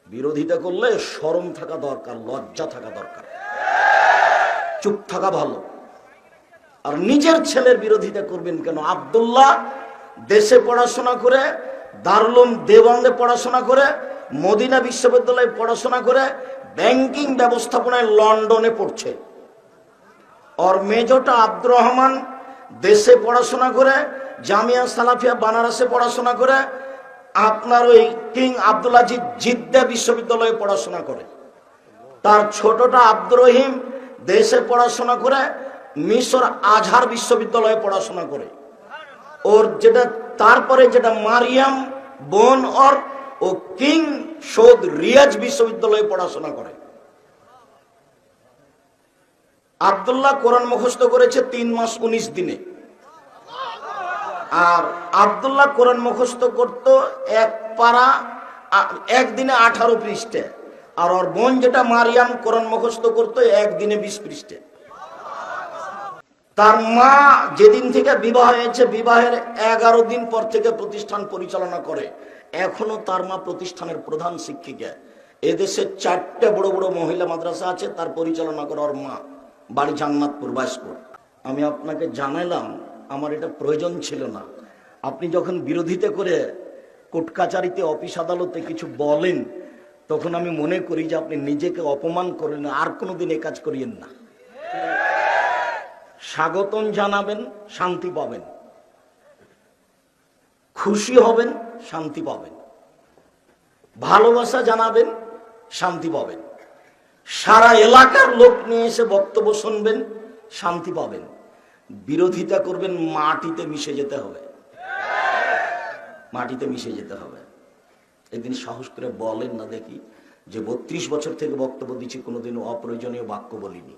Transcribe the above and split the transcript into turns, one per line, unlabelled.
বিরোধিতা করলে শরম থাকা দরকার, লজ্জা থাকা দরকার, চুপ থাকা ভালো। আর নিজের ছেলের বিরোধিতা করবেন কেন? আব্দুল্লাহ দেশে পড়াশোনা করে, দারুল দেওবন্দে পড়াশোনা করে, মদিনা বিশ্ববিদ্যালয়ে পড়াশোনা করে, ব্যাংকিং ব্যবস্থাপনায় লন্ডনে পড়ছে। আর মেজটা আব্দুর রহমান দেশে পড়াশোনা করে, জামিয়া সালাফিয়া বানারসে পড়াশোনা করে, আপনার ওই কিং আব্দুল আজিজ জিদ্দা বিশ্ববিদ্যালয়ে পড়াশোনা করে। তার ছোটটা আব্দুর রহিম দেশে পড়াশোনা করে, মিশর আজহার বিশ্ববিদ্যালয়ে পড়াশোনা করে। ওর যেটা তারপরে যেটা মারিয়াম বোন ওর, ও কিং সৌদ রিয়াজ বিশ্ববিদ্যালয়ে পড়াশোনা করে। আব্দুল্লাহ কোরআন মুখস্থ করেছে 3 মাস 19 দিনে। আর আব্দুল্লাহ কোরআন মুখস্থ করতো এক পারা একদিনে 18 পৃষ্ঠা। আর ওর বোন যেটা মারিয়াম কোরআন মুখস্থ করতো একদিনে 20 পৃষ্ঠা। তার মা যেদিন থেকে বিবাহ হয়েছে, বিবাহের 11 দিন পর থেকে প্রতিষ্ঠান পরিচালনা করে। এখনো তার মা প্রতিষ্ঠানের প্রধান শিক্ষিকা। এদেশে 4টে বড় বড় মহিলা মাদ্রাসা আছে, তার পরিচালনা করে ওর মা। বাড়ি জান্নাতপুর, বাইশপুর। আমি আপনাকে জানাইলাম, আমার এটা প্রয়োজন ছিল না। আপনি যখন বিরোধিতা করে কোর্ট কাচারিতে, অফিস আদালতে কিছু বলেন, তখন আমি মনে করি যে আপনি নিজেকে অপমান করেন। আর কোনোদিন এ কাজ করিয়েন না। স্বাগতম জানাবেন, শান্তি পাবেন। খুশি হবেন, শান্তি পাবেন। ভালোবাসা জানাবেন, শান্তি পাবেন। সারা এলাকার লোক নিয়ে এসে বক্তব্য শুনবেন, শান্তি পাবেন। বিরোধিতা করবেন, মাটিতে মিশে যেতে হবে, মাটিতে মিশে যেতে হবে। একদিন সাহস করে বলেন না দেখি যে 32 বছর থেকে বক্তব্য দিচ্ছি, কোনোদিনও অপ্রয়োজনীয় বাক্য বলিনি।